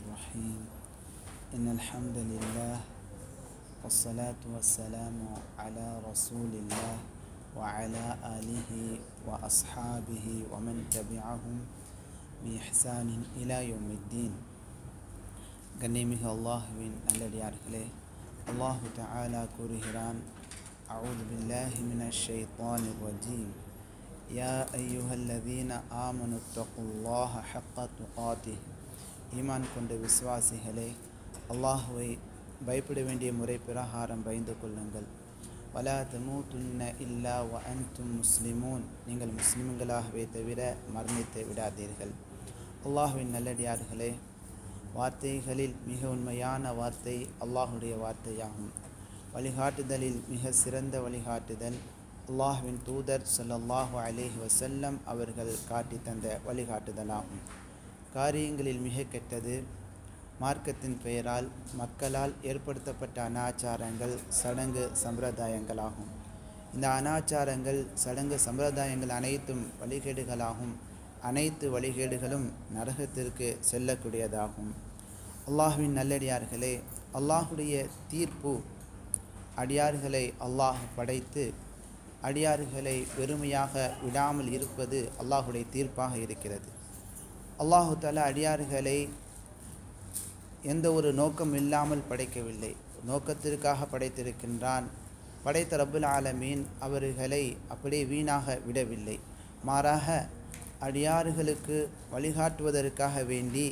الرحيم إن الحمد لله والصلاة والسلام على رسول الله وعلى آله وأصحابه ومن تبعهم بإحسان إلى يوم الدين. கண்ணியமிகு அல்லாஹுவின் நல்லடியார்களே, அல்லாஹு தஆலா கூறுகிறான், அஊது பில்லாஹி மினஷ் ஷைத்தானிர் ரஜீம். யா அய்யுஹல்லதீன ஆமனு தக்குல்லாஹ ஹக்க துகாத்திஹ். ஈமான் கொண்ட விசுவாசிகளே, அல்லாஹுவை பயப்பட வேண்டிய முறை பிரகாரம் பயந்து கொள்ளுங்கள். வலா தமூதுன்ன இல்லா வ அன்தும் முஸ்லிமூன். நீங்கள் முஸ்லிம்களாகவே தவிர மரணித்து விடாதீர்கள். அல்லாஹுவின் நல்லடியார்களே, வார்த்தைகளில் மிக உண்மையான வார்த்தை அல்லாஹுடைய வார்த்தையாகும். வழிகாட்டுதலில் மிக சிறந்த வழிகாட்டுதல் அல்லாஹுவின் தூதர் ஸல்லல்லாஹு அலைஹி வஸல்லம் அவர்கள் காட்டி தந்த வழிகாட்டுதலாகும். காரியங்களில் மிக கெட்டது மார்க்கத்தின் பெயரால் மக்களால் ஏற்படுத்தப்பட்ட அனாச்சாரங்கள், சடங்கு சம்பிரதாயங்களாகும். இந்த அனாச்சாரங்கள், சடங்கு சம்பிரதாயங்கள் அனைத்தும் வழிகேடுகளாகும். அனைத்து வழிகேடுகளும் நரகத்திற்கு செல்லக்கூடியதாகும். அல்லாஹுவின் நல்லடியார்களே, அல்லாஹுடைய தீர்ப்பு அடியார்களை அல்லாஹ் படைத்து அடியார்களை வெறுமையாக விடாமல் இருப்பது அல்லாஹுடைய தீர்ப்பாக இருக்கிறது. அல்லாஹு தஆலா அடியார்களை எந்த ஒரு நோக்கம் இல்லாமல் படைக்கவில்லை, நோக்கத்திற்காக படைத்திருக்கின்றான். படைத்த ரப்புல் ஆலமீன் அவர்களை அப்படியே வீணாக விடவில்லை. மாறாக அடியார்களுக்கு வழிகாட்டுவதற்காக வேண்டி,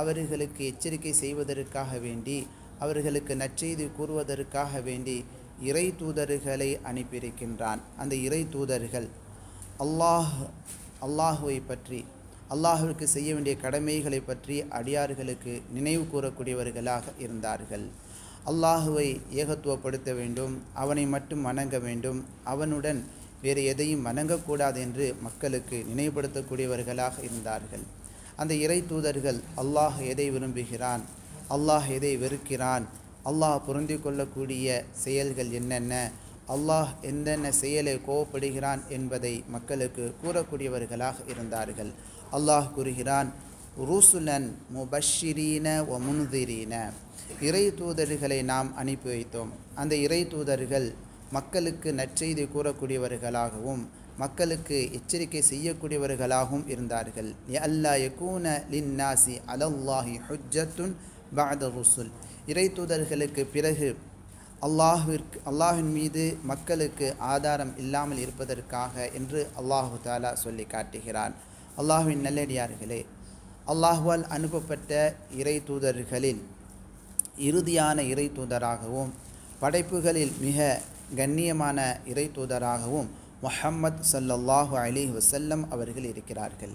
அவர்களுக்கு எச்சரிக்கை செய்வதற்காக வேண்டி, அவர்களுக்கு நற்செய்தி கூறுவதற்காக வேண்டி இறை தூதர்களை அனுப்பியிருக்கின்றான். அந்த இறை தூதர்கள் அல்லாஹுவை பற்றி, அல்லாஹுவிற்கு செய்ய வேண்டிய கடமைகளை பற்றி அடியார்களுக்கு நினைவு கூறக்கூடியவர்களாக இருந்தார்கள். அல்லாஹுவை ஏகத்துவப்படுத்த வேண்டும், அவனை மட்டும் வணங்க வேண்டும், அவனுடன் வேறு எதையும் வணங்கக்கூடாது என்று மக்களுக்கு நினைவுபடுத்தக்கூடியவர்களாக இருந்தார்கள். அந்த இறை தூதர்கள் அல்லாஹ் எதை விரும்புகிறான், அல்லாஹ் எதை வெறுக்கிறான், அல்லாஹ் பொருந்தி கொள்ளக்கூடிய செயல்கள் என்னென்ன, அல்லாஹ் எந்தென்ன செயலை கோவப்படுகிறான் என்பதை மக்களுக்கு கூறக்கூடியவர்களாக இருந்தார்கள். அல்லாஹ் கூறுகிறான், ருசுலன் முபஷ்ஷிரீன வ முன்திரீன. இறை தூதர்களை நாம் அனுப்பி வைத்தோம். அந்த இறை தூதர்கள் மக்களுக்கு நற்செய்தி கூறக்கூடியவர்களாகவும் மக்களுக்கு எச்சரிக்கை செய்யக்கூடியவர்களாகவும் இருந்தார்கள். அல்லா யகூன லின்னாசி அலல்லாஹி ஹுஜ்ஜத்துன் பஅத ருசுல். இறை தூதர்களுக்கு பிறகு அல்லாஹ்வின் மீது மக்களுக்கு ஆதாரம் இல்லாமல் இருப்பதற்காக என்று அல்லாஹு தஆலா சொல்லி காட்டுகிறான். அல்லாஹ்வின் நல்லடியார்களே, அல்லாஹ்வால் அனுப்பப்பட்ட இறை தூதர்களில் இறுதியான இறை தூதராகவும் படைப்புகளில் மிக கண்ணியமான இறை தூதராகவும் முஹம்மத் ஸல்லல்லாஹு அலைஹி வஸல்லம் அவர்கள் இருக்கிறார்கள்.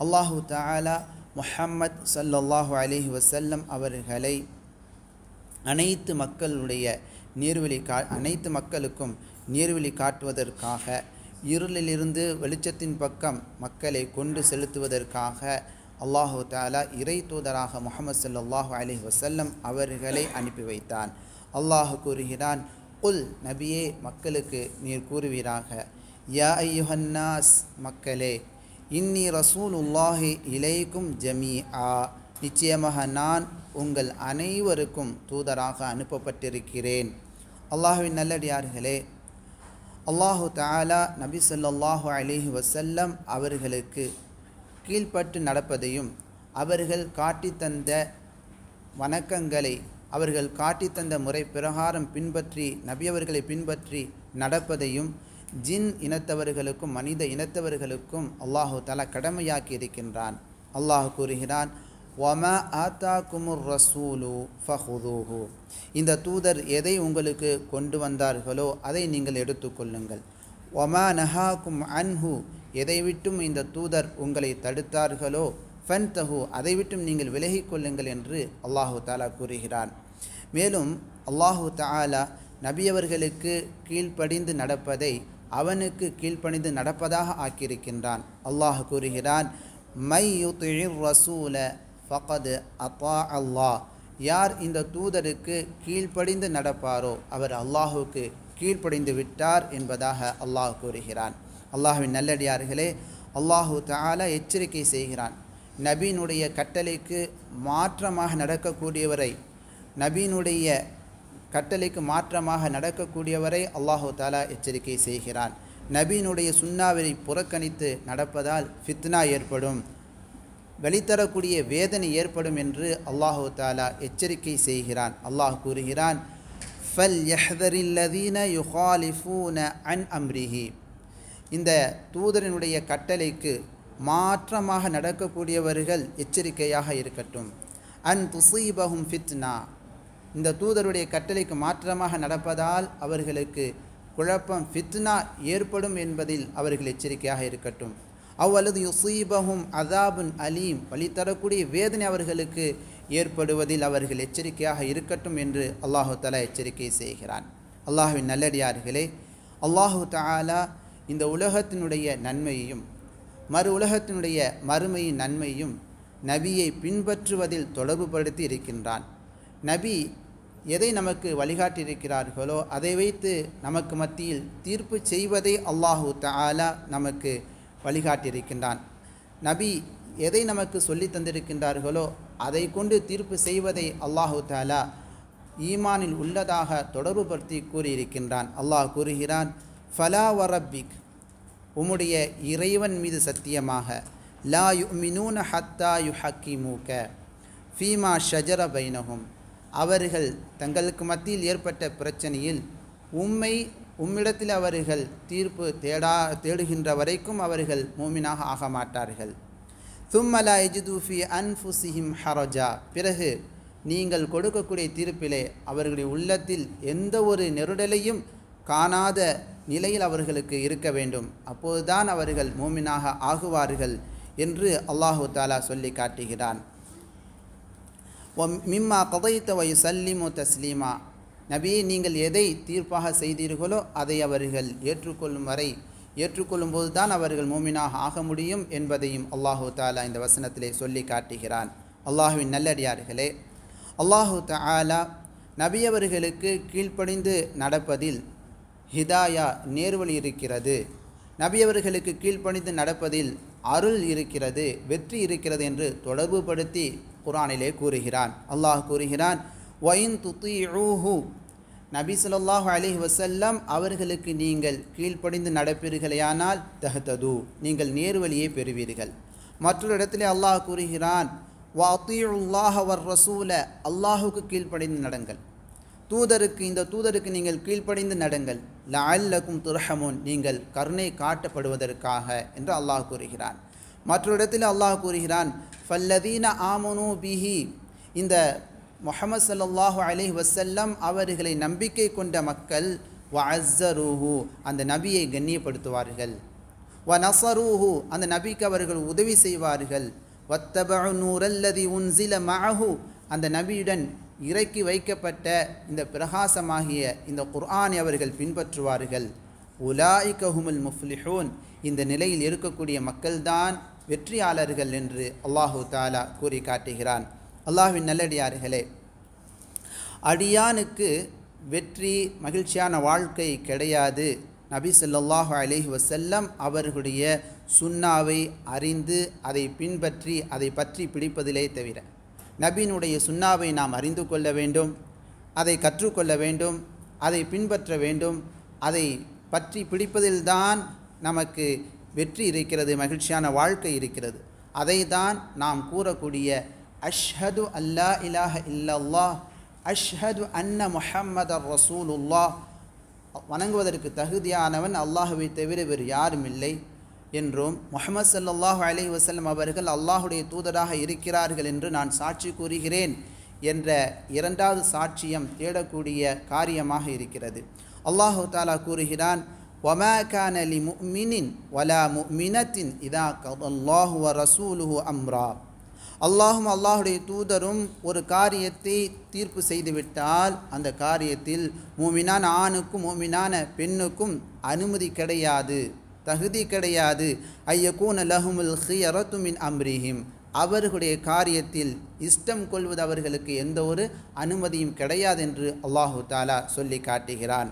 அல்லாஹு தஆலா முஹம்மத் ஸல்லல்லாஹு அலைஹி வஸல்லம் அவர்களை அனைத்து மக்களுக்கும் நேர்வழி காட்டுவதற்காக, இருளிலிருந்து வெளிச்சத்தின் பக்கம் மக்களை கொண்டு செலுத்துவதற்காக அல்லாஹு தஆலா இறை தூதராக முஹம்மது ஸல்லல்லாஹு அலைஹி வஸல்லம் அவர்களை அனுப்பி வைத்தான். அல்லாஹ் கூறுகிறான், குல், நபியே மக்களுக்கு நீர் கூறுவீராக, யா அய்யுஹன்னாஸ், மக்களே, இன்னி ரசூலுல்லாஹி இலைக்கும் ஜமீஆ, நிச்சயமாக நான் உங்கள் அனைவருக்கும் தூதராக அனுப்பப்பட்டிருக்கிறேன். அல்லாஹ்வின் நல்லடியார்களே, அல்லாஹு தஆலா நபி ஸல்லல்லாஹு அலைஹி வஸல்லம் அவர்களுக்கு கீழ்ப்பட்டு நடப்பதையும், அவர்கள் காட்டித்தந்த வணக்கங்களை அவர்கள் காட்டித்தந்த முறை பிரகாரம் பின்பற்றி நபியவர்களை பின்பற்றி நடப்பதையும் ஜின் இனத்தவர்களுக்கும் மனித இனத்தவர்களுக்கும் அல்லாஹு தஆலா கடமையாக்கி இருக்கின்றான். அல்லாஹ் கூறுகிறான், வமா ஆதாக்குமுர் ரசூலு ஃபஹுதூஹு. இந்த தூதர் எதை உங்களுக்கு கொண்டு வந்தார்களோ அதை நீங்கள் எடுத்துக்கொள்ளுங்கள். வமா நஹாக்கும் அன்ஹு, எதை விட்டும் இந்த தூதர் உங்களை தடுத்தார்களோ ஃபன்தஹு, அதை விட்டும் நீங்கள் விலகிக் கொள்ளுங்கள் என்று அல்லாஹு தஆலா கூறுகிறான். மேலும் அல்லாஹு தஆலா நபியவர்களுக்கு கீழ்ப்படிந்து நடப்பதை அவனுக்கு கீழ்ப்படிந்து நடப்பதாக ஆக்கியிருக்கின்றான். அல்லாஹ் கூறுகிறான், மை யுத்திஇர் ரசூல ஃபகத் அத்தா அல்லாஹ். யார் இந்த தூதருக்கு கீழ்ப்படிந்து நடப்பாரோ அவர் அல்லாஹுக்கு கீழ்ப்படிந்து விட்டார் என்பதாக அல்லாஹ் கூறுகிறான். அல்லாஹ்வின் நல்லடியார்களே, அல்லாஹு தஆலா எச்சரிக்கை செய்கிறான், நபியினுடைய கட்டளைக்கு மாற்றமாக நடக்கக்கூடியவரை நபியினுடைய கட்டளைக்கு மாற்றமாக நடக்கக்கூடியவரை அல்லாஹு தாலா எச்சரிக்கை செய்கிறான். நபியினுடைய சுன்னாவை புறக்கணித்து நடப்பதால் ஃபித்னா ஏற்படும், வழித்தரக்கூடிய வேதனை ஏற்படும் என்று அல்லாஹு தாலா எச்சரிக்கை செய்கிறான். அல்லாஹ் கூறுகிறான், ஃபல்யஹ்தரில்லதீன யுகாலிஃபூன அன் அம்ரிஹி. இந்த தூதரினுடைய கட்டளைக்கு மாற்றமாக நடக்கக்கூடியவர்கள் எச்சரிக்கையாக இருக்கட்டும். அன் துஸீபஹும் ஃபித்னா. இந்த தூதருடைய கட்டளைக்கு மாற்றமாக நடப்பதால் அவர்களுக்கு குழப்பம், ஃபித்னா ஏற்படும் என்பதில் அவர்கள் எச்சரிக்கையாக இருக்கட்டும். அவ்வளது யுஸீபஹும் அதாபுன் அலீம். வழித்தரக்கூடிய வேதனை அவர்களுக்கு ஏற்படுவதில் அவர்கள் எச்சரிக்கையாக இருக்கட்டும் என்று அல்லாஹு தஆலா எச்சரிக்கை செய்கிறான். அல்லாஹ்வின் நல்லடியார்களே, அல்லாஹு தஆலா இந்த உலகத்தினுடைய நன்மையையும் மறு உலகத்தினுடைய மறுமையின் நன்மையும் நபியை பின்பற்றுவதில் தொடர்புபடுத்தி இருக்கின்றான். நபி எதை நமக்கு வழிகாட்டியிருக்கிறார்களோ அதை வைத்து நமக்கு மத்தியில் தீர்ப்பு செய்வதை அல்லாஹு தஆலா நமக்கு வழிகாட்டியிருக்கின்றான். நபி எதை நமக்கு சொல்லி தந்திருக்கின்றார்களோ அதை கொண்டு தீர்ப்பு செய்வதை அல்லாஹு தஆலா ஈமானில் உள்ளதாக தொடர்புபடுத்தி கூறியிருக்கின்றான். அல்லாஹ் கூறுகிறான், ஃபலா வரப்பிக், உம்முடைய இறைவன் மீது சத்தியமாக, லா யுமினூன ஹத்தா யுஹக்கிமூக ஃபீமா ஷஜர பைனஹும், அவர்கள் தங்களுக்கு மத்தியில் ஏற்பட்ட பிரச்சனையில் உம்மிடத்தில் அவர்கள் தீர்ப்பு தேடுகின்ற வரைக்கும் அவர்கள் மூமினாக ஆக மாட்டார்கள். தும்ம லா யஜிது ஃபீ அன்ஃபுஸிஹிம் ஹரஜா, பிறகு நீங்கள் கொடுக்கக்கூடிய தீர்ப்பிலே அவர்களுடைய உள்ளத்தில் எந்த ஒரு நெருடலையும் காணாத நிலையில் அவர்களுக்கு இருக்க வேண்டும். அப்போதுதான் அவர்கள் மூமினாக ஆகுவார்கள் என்று அல்லாஹு தஆலா சொல்லி காட்டுகிறான். மிம்மா கதைத்த வயுசல்லிமு தஸ்லீமா, நபியே நீங்கள் எதை தீர்ப்பாக செய்தீர்களோ அதை அவர்கள் ஏற்றுக்கொள்ளும் போது தான் அவர்கள் மூமினாக ஆக முடியும் என்பதையும் அல்லாஹு தஆலா இந்த வசனத்திலே சொல்லி காட்டுகிறான். அல்லாஹுவின் நல்லடியார்களே, அல்லாஹு தஆலா நபியவர்களுக்கு கீழ்ப்படிந்து நடப்பதில் ஹிதாயா நேர்வழி இருக்கிறது, நபியவர்களுக்கு கீழ்ப்படிந்து நடப்பதில் அருள் இருக்கிறது, வெற்றி இருக்கிறது என்று தொடர்புபடுத்தி குர்ஆனிலே கூறுகிறான். அல்லாஹ் கூறுகிறான், வஇன் துதீஊஹு, நபி ஸல்லல்லாஹு அலைஹி வஸல்லம் அவர்களுக்கு நீங்கள் கீழ்ப்படிந்து நடப்பீர்களேயானால் தஹ்தது, நீங்கள் நேர்வழியை பெறுவீர்கள். மற்றொரு இடத்திலே அல்லாஹ் கூறுகிறான், வஅதீஉல்லாஹ வர் ரசூல, அல்லாஹுக்கு கீழ்ப்படிந்து நடங்கள், இந்த தூதருக்கு நீங்கள் கீழ்ப்படிந்து நடங்கள், லஅல்லகும் துர்ஹமூன், நீங்கள் கருணை காட்டப்படுவதற்காக என்று அல்லாஹ் கூறுகிறான். மற்றொரு இடத்தில் அல்லாஹ் கூறுகிறான், ஃபல்லதீன ஆமனூ பிஹி, இந்த முஹம்மது ஸல்லல்லாஹு அலைஹி வஸல்லம் அவர்களை நம்பிக்கை கொண்ட மக்கள், வஅஸ்ஸரூஹு, அந்த நபியை கண்ணியப்படுத்துவார்கள், வநஸரூஹு, அந்த நபிக்கு அவர்கள் உதவி செய்வார்கள், வத்தபஉ நூரல்லதி உன்ஸில மஅஹு, அந்த நபியுடன் இறக்கி வைக்கப்பட்ட இந்த பிரகாசமாகிய இந்த குர்ஆனை அவர்கள் பின்பற்றுவார்கள். உலாயிக ஹுமுல் முஃப்லிஹூன், இந்த நிலையில் இருக்கக்கூடிய மக்கள்தான் வெற்றியாளர்கள் என்று அல்லாஹு தஆலா கூறி காட்டுகிறான். அல்லாஹ்வின் நல்லடியார்களே, அடியானுக்கு வெற்றி மகிழ்ச்சியான வாழ்க்கை கிடையாது நபி ஸல்லல்லாஹு அலைஹி வஸல்லம் அவர்களுடைய சுன்னாவை அறிந்து அதை பின்பற்றி அதை பற்றி பிடிப்பதிலே தவிர. நபியினுடைய சுன்னாவை நாம் அறிந்து கொள்ள வேண்டும், அதை கற்றுக்கொள்ள வேண்டும், அதை பின்பற்ற வேண்டும், அதை பற்றி பிடிப்பதில்தான் நமக்கு வெற்றி இருக்கிறது, மகிழ்ச்சியான வாழ்க்கை இருக்கிறது. அதை தான் நாம் கூறக்கூடிய அஷ்ஹது அல்லா இலாஹ இல்லல்லாஹ், அஷ்ஹது அன்ன முஹம்மதர் ரசூலுல்லாஹ், வணங்குவதற்கு தகுதியானவன் அல்லாஹுவை தவிர வேறு யாரும் இல்லை என்றும், முஹம்மது ஸல்லல்லாஹு அலைஹி வஸல்லம் அவர்கள் அல்லாஹுடைய தூதராக இருக்கிறார்கள் என்று நான் சாட்சி கூறுகிறேன் என்ற இரண்டாவது சாட்சியம் தேடக்கூடிய காரியமாக இருக்கிறது. அல்லாஹு தஆலா கூறுகிறான், வமா கான லிமுஃமினின் வலா முஃமினத்தின் இதா கதல்லாஹு வ ரசூலுஹு அம்ரா, அல்லாஹும் அல்லாஹுடைய தூதரும் ஒரு காரியத்தை தீர்ப்பு செய்துவிட்டால் அந்த காரியத்தில் மூமினான ஆணுக்கும் மூமினான பெண்ணுக்கும் அனுமதி கிடையாது, தகுதி கிடையாது. ஐயகூன லஹுமுல் ஹியரத்து மின் அம்ரிஹிம், அவர்களுடைய காரியத்தில் இஷ்டம் கொள்வது அவர்களுக்கு எந்த ஒரு அனுமதியும் கிடையாது என்று அல்லாஹு தஆலா சொல்லி காட்டுகிறான்.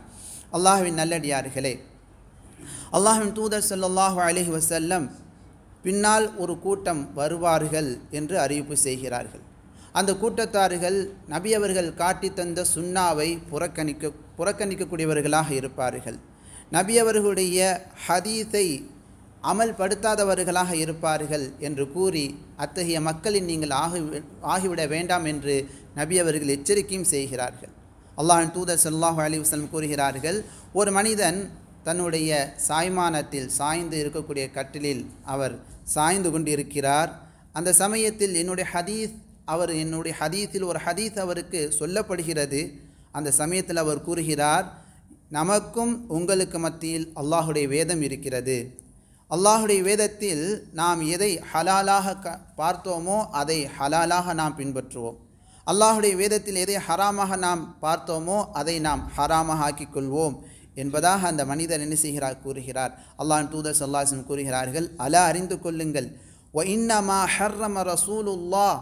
அல்லாஹ்வின் நல்லடியார்களே, அல்லாஹ்வின் தூதர் ஸல்லல்லாஹு அலைஹி வஸல்லம் பின்னால் ஒரு கூட்டம் வருவார்கள் என்று அறிவிப்பு செய்கிறார்கள். அந்த கூட்டத்தார்கள் நபி அவர்கள் காட்டி தந்த சுன்னாவை புறக்கணிக்கக்கூடியவர்களாக இருப்பார்கள். நபி அவர்களுடைய ஹதீஸை அமல்படுத்தாதவர்களாக இருப்பார்கள் என்று கூறி அத்தகைய மக்களின் நீங்கள் ஆகிவிட வேண்டாம் என்று நபி அவர்கள் எச்சரிக்கையும் செய்கிறார்கள். அல்லாஹ்வின் தூதர் ஸல்லல்லாஹு அலைஹி வஸல்லம் கூறுகிறார்கள், ஒரு மனிதன் தன்னுடைய சாய்மானத்தில் சாய்ந்து இருக்கக்கூடிய கட்டிலில் அவர் சாய்ந்து கொண்டு இருக்கிறார். அந்த சமயத்தில் என்னுடைய ஹதீஸில் ஒரு ஹதீஸ் அவருக்கு சொல்லப்படுகிறது. அந்த சமயத்தில் அவர் கூறுகிறார், நமக்கும் உங்களுக்கு மத்தியில் அல்லாஹுடைய வேதம் இருக்கிறது. அல்லாஹுடைய வேதத்தில் நாம் எதை ஹலாலாக பார்த்தோமோ அதை ஹலாலாக நாம் பின்பற்றுவோம். அல்லாஹுடைய வேதத்தில் எதை ஹராமாக நாம் பார்த்தோமோ அதை நாம் ஹராமாக ஆக்கிக்கொள்வோம் என்பதாக அந்த மனிதர் என்ன செய்கிறார் கூறுகிறார். அல்லாஹ்வின் தூதர் ஸல்லல்லாஹு அலைஹி வஸல்லம் கூறுகிறார்கள், அலா அறிந்து கொள்ளுங்கள், வ இன்னமா ஹர்ரம ரசூலுல்லாஹ்,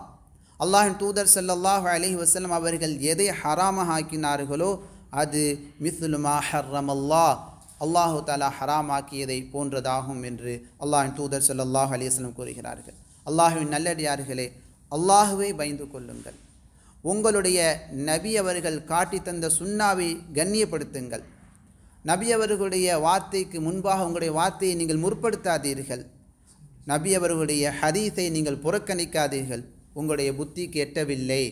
அல்லாஹ்வின் தூதர் ஸல்லல்லாஹு அலைஹி வஸல்லம் அவர்கள் எதை ஹராமாக ஆக்கினார்களோ அது மிஸ்லு மா ஹர்ரமல்லாஹ், அல்லாஹு தஆலா ஹராமாக்கியதை போன்றதாகும் என்று அல்லாஹ்வின் தூதர் ஸல்லல்லாஹு அலைஹி வஸல்லம் கூறுகிறார்கள். அல்லாஹ்வின் நல்லடியார்களே, அல்லாஹுவை பயந்து கொள்ளுங்கள். உங்களுடைய நபி அவர்கள் காட்டி தந்த சுன்னாவை கண்ணியப்படுத்துங்கள். நபி அவர்களுடைய வார்த்தைக்கு முன்பாக உங்களுடைய வார்த்தையை நீங்கள் முற்படுத்தாதீர்கள். நபி அவர்களுடைய ஹதீஸை நீங்கள் புறக்கணிக்காதீர்கள். உங்களுடைய புத்திக்கு எட்டவில்லை,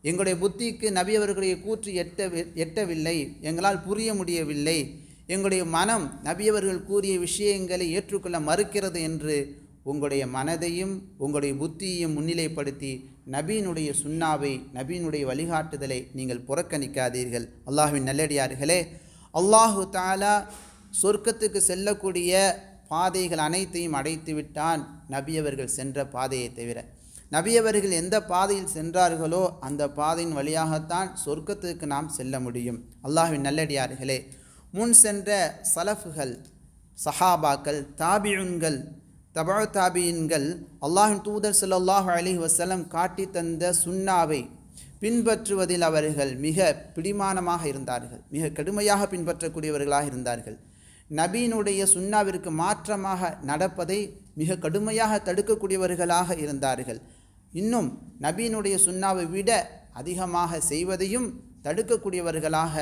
எங்களுடைய புத்திக்கு நபி அவர்களுடைய கூற்று எட்டவில்லை, எங்களால் புரிய முடியவில்லை, எங்களுடைய மனம் நபி அவர்கள் கூறிய விஷயங்களை ஏற்றுக்கொள்ள மறுக்கிறது என்று உங்களுடைய மனதையும் உங்களுடைய புத்தியையும் முன்னிலைப்படுத்தி நபியினுடைய சுன்னாவை, நபியினுடைய வழிகாட்டுதலை நீங்கள் புறக்கணிக்காதீர்கள். அல்லாஹ்வின் நல்லடியார்களே, அல்லாஹு தஆலா சொர்க்கத்துக்கு செல்லக்கூடிய பாதைகள் அனைத்தையும் அடைத்து விட்டான் நபி அவர்கள் சென்ற பாதையை தவிர. நபி அவர்கள் எந்த பாதையில் சென்றார்களோ அந்த பாதையின் வழியாகத்தான் சொர்க்கத்துக்கு நாம் செல்ல முடியும். அல்லாஹ்வின் நல்லடியார்களே, முன் சென்ற சலஃபுகள், சஹாபாக்கள், தாபியுன்கள், தபா தாபியின்கள் அல்லாஹ்வின் தூதர் ஸல்லல்லாஹு அலைஹி வஸல்லம் காட்டி தந்த சுன்னாவை பின்பற்றுவதில் அவர்கள் மிக பிடிமானமாக இருந்தார்கள், மிக கடுமையாக பின்பற்றக்கூடியவர்களாக இருந்தார்கள். நபியினுடைய சுன்னாவிற்கு மாற்றமாக நடப்பதை மிக கடுமையாக தடுக்கக்கூடியவர்களாக இருந்தார்கள். இன்னும் நபியினுடைய சுன்னாவை விட அதிகமாக செய்வதையும் தடுக்கக்கூடியவர்களாக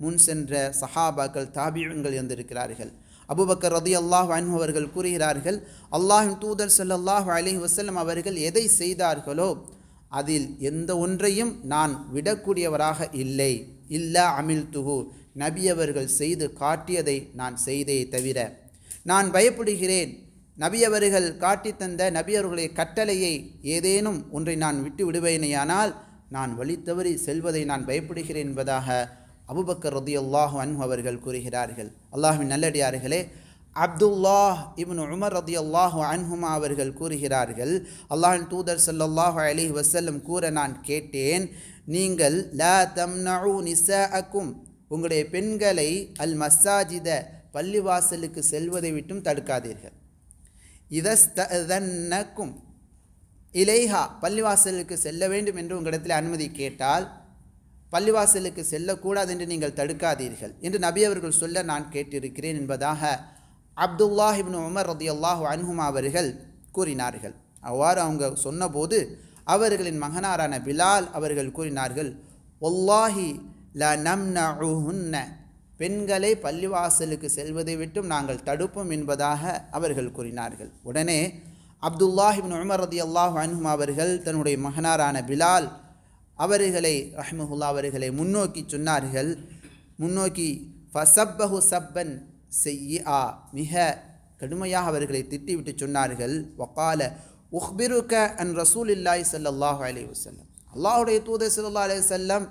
முன் சென்ற சஹாபாக்கள், தாபியுன்கள் இருந்திருக்கிறார்கள். அபூபக்கர் ரலியல்லாஹு அன்ஹு அவர்கள் கூறுகிறார்கள், அல்லாஹ்வின் தூதர் ஸல்லல்லாஹு அலைஹி வஸல்லம் அவர்கள் எதை செய்தார்களோ அதில் எந்த ஒன்றையும் நான் விடக்கூடியவராக இல்லை. இல்லா அமில்துஹு, நபி அவர்கள் செய்து காட்டியதை நான் செய்தே தவிர. நான் பயப்படுகிறேன், நபி அவர்கள் காட்டி தந்த நபி அவர்களுடைய கட்டளையை ஏதேனும் ஒன்றை நான் விட்டு விடுவேனேயானால் நான் வழி தவறி செல்வதை நான் பயப்படுகிறேன் என்பதாக அபூபக்கர் ரலியல்லாஹு அன்ஹு அவர்கள் கூறுகிறார்கள். அல்லாஹ்வின் நல்லடியார்களே, அப்துல்லாஹ் இப்னு உமர் ரலியல்லாஹு அன்ஹுமா அவர்கள் கூறுகிறார்கள், அல்லாஹ்வின் தூதர் ஸல்லல்லாஹு அலைஹி வஸல்லம் கூற நான் கேட்டேன், நீங்கள் லா தம்னஉ நிசாஅக்கும், உங்களுடைய பெண்களை அல் மஸாஜித, பள்ளிவாசலுக்கு செல்வதை விட்டும் தடுக்காதீர்கள். இதஸ்தஅதன்னக்கும் இலைஹா, பள்ளிவாசலுக்கு செல்ல வேண்டும் என்று உங்களிடத்தில் அனுமதி கேட்டால் பள்ளிவாசலுக்கு செல்லக்கூடாது என்று நீங்கள் தடுக்காதீர்கள் என்று நபி அவர்கள் சொல்ல நான் கேட்டிருக்கிறேன் என்பதாக அப்துல்லாஹ் இப்னு உமர் ரலியல்லாஹு அன்ஹுமா அவர்கள் கூறினார்கள். அவ்வாறு அவங்க சொன்னபோது அவர்களின் மகனாரான பிலால் அவர்கள் கூறினார்கள், வல்லாஹி லா நம்னஉஹுன்ன, பெண்களை பள்ளிவாசலுக்கு செல்வதை விட்டும் நாங்கள் தடுப்போம் என்பதாக அவர்கள் கூறினார்கள். உடனே அப்துல்லாஹ் இப்னு உமர் ரலியல்லாஹு அன்ஹுமா அவர்கள் தன்னுடைய மகனாரான பிலால் அவர்களை ரஹ்மஹுல்லாஹ் அவர்களை முன்னோக்கி சொன்னார்கள். முன்னோக்கி ஃபஸப்பஹு சப்பன் செய்யா, மிக கடுமையாக அவர்களை திட்டிவிட்டு சொன்னார்கள். வகால உஹ்பிருக அன் ரசூலில்லாஹி ஸல்லல்லாஹு அலைஹி வஸல்லம், அல்லாஹ்வுடைய தூதர் ஸல்லல்லாஹு அலைஹி வஸல்லம்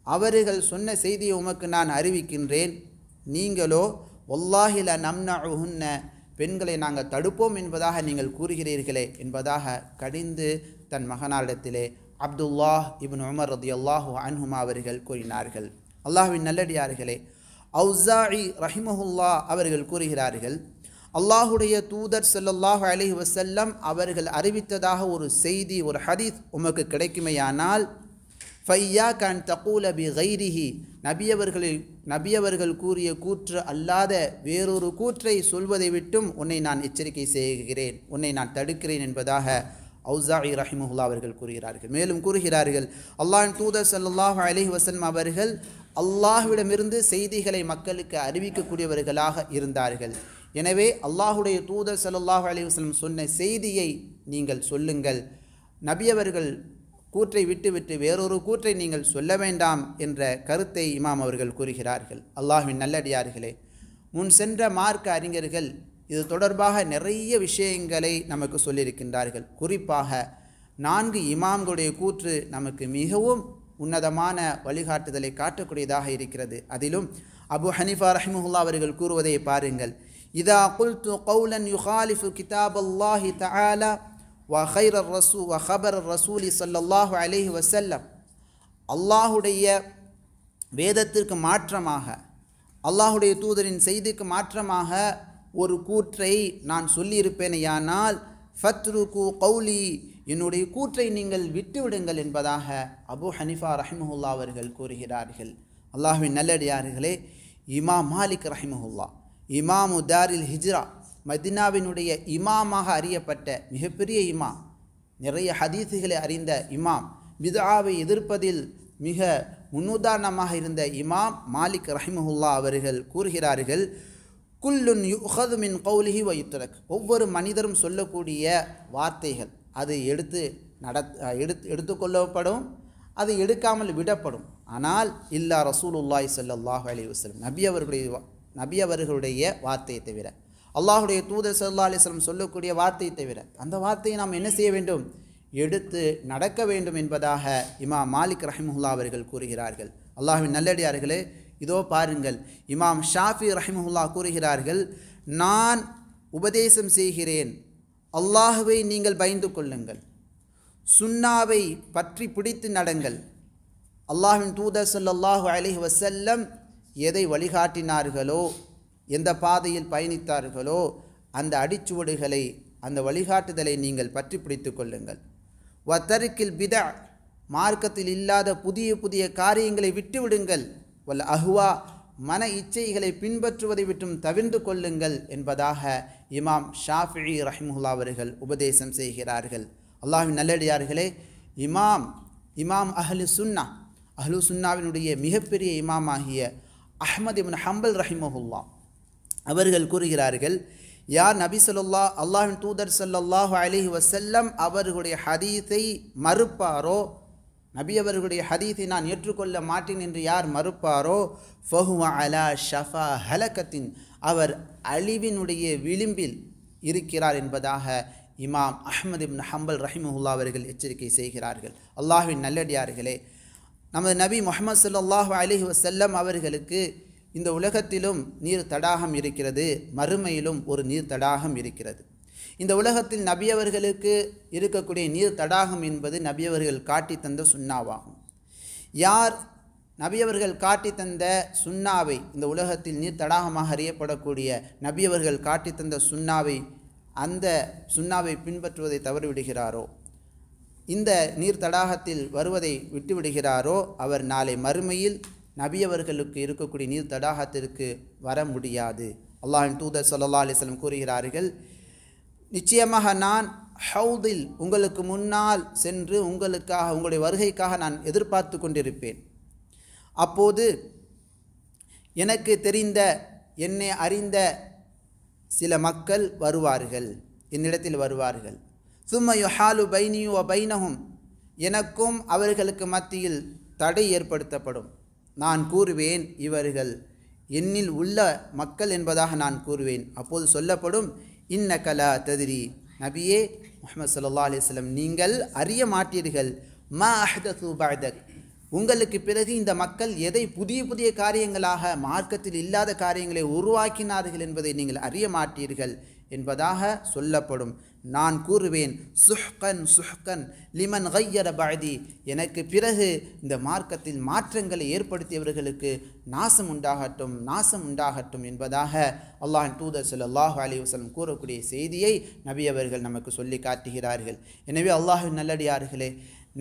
அவர்கள் சொன்ன செய்தியை உமக்கு நான் அறிவிக்கின்றேன். நீங்களோ வல்லாஹி லா நம்னஉஹுன்ன, பெண்களை நாங்கள் தடுப்போம் என்பதாக நீங்கள் கூறுகிறீர்களே என்பதாக கடிந்து தன் மகனாரிடத்திலே அப்துல்லாஹ் இப்னு உமர் ரலியல்லாஹு அன்ஹுமா அவர்கள் கூறினார்கள். அல்லாஹ்வின் நல்லடியார்களே, அவுஸாஇ ரஹிமஹுல்லாஹ் அவர்கள் கூறுகிறார்கள், அல்லாஹுடைய தூதர் ஸல்லல்லாஹு அலைஹி வஸல்லம் அவர்கள் அறிவித்ததாக ஒரு செய்தி, ஒரு ஹதீஸ் உமக்கு கிடைக்குமேயானால் ஃபையாக அன் தகூல பி கைரிஹி, நபியவர்கள் கூறிய கூற்று அல்லாத வேறொரு கூற்றை சொல்வதை விட்டும் உன்னை நான் எச்சரிக்கை செய்கிறேன், உன்னை நான் தடுக்கிறேன் என்பதாக அவுஸாஇ ரஹிமஹுல்லாஹ் அவர்கள் கூறுகிறார்கள். மேலும் கூறுகிறார்கள், அல்லாஹ்வின் தூதர் ஸல்லல்லாஹு அலைஹி வஸல்லம் அவர்கள் அல்லாஹ்விடமிருந்து செய்திகளை மக்களுக்கு அறிவிக்கக்கூடியவர்களாக இருந்தார்கள். எனவே அல்லாஹுடைய தூதர் ஸல்லல்லாஹு அலைஹி வஸல்லம் சொன்ன செய்தியை நீங்கள் சொல்லுங்கள், நபியவர்கள் கூற்றை விட்டுவிட்டு வேறொரு கூற்றை நீங்கள் சொல்ல வேண்டாம் என்ற கருத்தை இமாம் அவர்கள் கூறுகிறார்கள். அல்லாஹ்வின் நல்லடியார்களே, முன் சென்ற மார்க்க அறிஞர்கள் இது தொடர்பாக நிறைய விஷயங்களை நமக்கு சொல்லியிருக்கின்றார்கள். குறிப்பாக 4 இமாம்களுடைய கூற்று நமக்கு மிகவும் உன்னதமான வழிகாட்டுதலை காட்டக்கூடியதாக இருக்கிறது. அதிலும் அபு ஹனீஃபா ரஹிமஹுல்லாஹ் அவர்கள் கூறுவதை பாருங்கள், இதா குல்து கௌலன் யுகாலிஃபு கிதாப் அல்லாஹி தஆலா வ கைரர் ரசூ வ ஹபர் ரசூலி ஸல்லல்லாஹு அலைஹி வஸல்லம், அல்லாஹுடைய வேதத்திற்கு மாற்றமாக, அல்லாஹுடைய தூதரின் செய்திக்கு மாற்றமாக ஒரு கூற்றை நான் சொல்லியிருப்பேனேயானால் ஃபத்ருக்கு கௌலி, என்னுடைய கூற்றை நீங்கள் விட்டுவிடுங்கள் என்பதாக அபு ஹனீஃபா ரஹிமஹுல்லாஹ் அவர்கள் கூறுகிறார்கள். அல்லாஹ்வின் நல்லடியார்களே, இமாம் மாலிக் ரஹிமஹுல்லாஹ் இமாமு தாரில் ஹிஜ்ரா, மதினாவினுடைய இமாமாக அறியப்பட்ட மிகப்பெரிய இமாம், நிறைய ஹதீஸுகளை அறிந்த இமாம், பித்ஆவை எதிர்ப்பதில் மிக முன்னுதாரணமாக இருந்த இமாம் மாலிக் ரஹிமஹுல்லாஹ் அவர்கள் கூறுகிறார்கள், குல்லுன் யுஹது மின் கௌலிஹி வ யுத்ரக், ஒவ்வொரு மனிதரும் சொல்லக்கூடிய வார்த்தைகள் அது எடுத்துக்கொள்ளப்படும், அது எடுக்காமல் விடப்படும். ஆனால் இல்லா ரசூலுல்லாஹி ஸல்லல்லாஹு அலைஹி வஸல்லம், நபி அவர்களுடைய வார்த்தையை தவிர, அல்லாஹுடைய தூதர் ஸல்லல்லாஹு அலைஹி வஸல்லம் சொல்லக்கூடிய வார்த்தையை தவிர, அந்த வார்த்தையை நாம் என்ன செய்ய வேண்டும், எடுத்து நடக்க வேண்டும் என்பதாக இமாம் மாலிக் ரஹிமஹுல்லாஹ் அவர்கள் கூறுகிறார்கள். அல்லாஹ்வின் நல்லடியார்களே, இதோ பாருங்கள், இமாம் ஷாஃபி ரஹிமஹுல்லாஹ் கூறுகிறார்கள், நான் உபதேசம் செய்கிறேன், அல்லாஹுவை நீங்கள் பயந்து கொள்ளுங்கள், சுன்னாவை பற்றி பிடித்து நடங்கள், அல்லாஹ்வின் தூதர் ஸல்லல்லாஹு அலைஹி வஸல்லம் எதை வழிகாட்டினார்களோ, எந்த பாதையில் பயணித்தார்களோ அந்த அடிச்சுவடுகளை, அந்த வழிகாட்டுதலை நீங்கள் பற்றி பிடித்து கொள்ளுங்கள். வத்தரிக்கில் பிதா, மார்க்கத்தில் இல்லாத புதிய புதிய காரியங்களை விட்டுவிடுங்கள். வல் அஹ்வா, மன இச்சைகளை பின்பற்றுவதை விட்டும் தவிர்ந்து கொள்ளுங்கள் என்பதாக இமாம் ஷாஃபிஈ ரஹிமஹுல்லாஹ் அவர்கள் உபதேசம் செய்கிறார்கள். அல்லாஹ்வின் நல்லடியார்களே, இமாம் அஹ்லு சுன்னாவினுடைய மிகப்பெரிய இமாமாகிய அஹ்மத் இப்னு ஹம்பல் ரஹிமஹுல்லாஹ் அவர்கள் கூறுகிறார்கள், யார் நபி ஸல்லல்லாஹு அல்லாஹ்வின் தூதர் ஸல்லல்லாஹு அலைஹி வஸல்லம் அவர்களுடைய ஹதீஸை மறுப்பாரோ, நபி அவர்களுடைய ஹதீஸை நான் ஏற்றுக்கொள்ள மாட்டேன் என்று யார் மறுப்பாரோ, ஃபஹுவ அலா ஷஃபா ஹலகத்தின், அவர் அழிவினுடைய விளிம்பில் இருக்கிறார் என்பதாக இமாம் அஹ்மத் இப்னு ஹம்பல் ரஹிமஹுல்லாஹ் அவர்கள் எச்சரிக்கை செய்கிறார்கள். அல்லாஹ்வின் நல்லடியார்களே, நமது நபி முஹம்மது ஸல்லல்லாஹு அலைஹி வஸல்லம் அவர்களுக்கு இந்த உலகத்திலும் நீர் தடாகம் இருக்கிறது, மறுமையிலும் ஒரு நீர் தடாகம் இருக்கிறது. இந்த உலகத்தில் நபியவர்களுக்கு இருக்கக்கூடிய நீர் தடாகம் என்பது நபியவர்கள் காட்டி தந்த சுன்னாவாகும். யார் நபியவர்கள் காட்டி தந்த சுன்னாவை, இந்த உலகத்தில் நீர் தடாகமாக அறியப்படக்கூடிய நபியவர்கள் காட்டி தந்த சுன்னாவை, அந்த சுன்னாவை பின்பற்றுவதை தவறிவிடுகிறாரோ, இந்த நீர் தடாகத்தில் வருவதை விட்டுவிடுகிறாரோ, அவர் நாளை மறுமையில் நபியவர்களுக்கு இருக்கக்கூடிய நீர் தடாகத்திற்கு வர முடியாது. அல்லாஹ்வின் தூதர் ஸல்லல்லாஹு அலைஹி வஸல்லம் கூறுகிறார்கள், நிச்சயமாக நான் ஹவுதில் உங்களுக்கு முன்னால் சென்று உங்களுடைய வருகைக்காக நான் எதிர்பார்த்து கொண்டிருப்பேன். அப்போது எனக்கு தெரிந்த, என்னை அறிந்த சில மக்கள் வருவார்கள், என்னிடத்தில் வருவார்கள். சும்ம யுஹாலு பைனி வ பைனஹும், எனக்கும் அவர்களுக்கு மத்தியில் தடை ஏற்படுத்தப்படும். நான் கூறுவேன், இவர்கள் என்னில் உள்ள மக்கள் என்பதாக நான் கூறுவேன். அப்போது சொல்லப்படும், இன்னக லா தத்ரி, நபியே முஹம்மது ஸல்லல்லாஹு அலைஹி வஸல்லம் நீங்கள் அறிய மாட்டீர்கள், மா அஹ்தஸு பஅதக், உங்களுக்கு பிறகு இந்த மக்கள் எதை புதிய புதிய காரியங்களாக, மார்க்கத்தில் இல்லாத காரியங்களை உருவாக்கினார்கள் என்பதை நீங்கள் அறிய மாட்டீர்கள் என்பதாக சொல்லப்படும். நான் கூறுவேன், சுஹ்கன் சுஹ்கன் லிமன் கய்யர பஅதி, எனக்கு பிறகு இந்த மார்க்கத்தில் மாற்றங்களை ஏற்படுத்தியவர்களுக்கு நாசம் உண்டாகட்டும், நாசம் உண்டாகட்டும் என்பதாக அல்லாஹ்வின் தூதர் ஸல்லல்லாஹு அலைஹி வஸல்லம் கூறக்கூடிய செய்தியை நபி அவர்கள் நமக்கு சொல்லி காட்டுகிறார்கள். எனவே அல்லாஹ்வின் நல்லடியார்களே,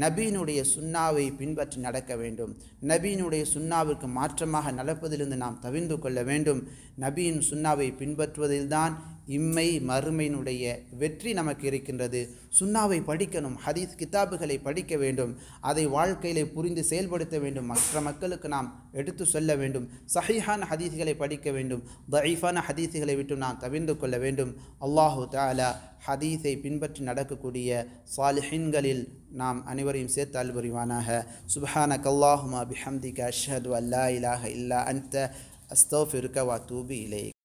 நபியினுடைய சுன்னாவை பின்பற்றி நடக்க வேண்டும். நபியினுடைய சுன்னாவுக்கு மாற்றமாக நடப்பதிலிருந்து நாம் தவிர்ந்து கொள்ள வேண்டும். நபியின் சுன்னாவை பின்பற்றுவதில்தான் இம்மை மறுமையினுடைய வெற்றி நமக்கு இருக்கின்றது. சுன்னாவை படிக்கணும், ஹதீஸ் கிதாபுகளை படிக்க வேண்டும், அதை வாழ்க்கையிலே புரிந்து செயல்படுத்த வேண்டும், மற்ற மக்களுக்கு நாம் எடுத்து சொல்ல வேண்டும். சஹீஹான ஹதீஸ்களை படிக்க வேண்டும், தஈஃபான ஹதீஸ்களை விட்டு நாம் தவிர்ந்து கொள்ள வேண்டும். அல்லாஹு தஆலா ஹதீஸை பின்பற்றி நடக்கக்கூடிய சாலிஹீன்களில் நாம் அனைவரையும் சேர்த்து அல்புரிவானாக. சுப்ஹானக அல்லாஹும்ம பிஹம்திக அஷ்ஹது அல்லா இலாஹ இல்லா அன்த அஸ்தக்ஃபிருக வ அத்தூபு இலைக்.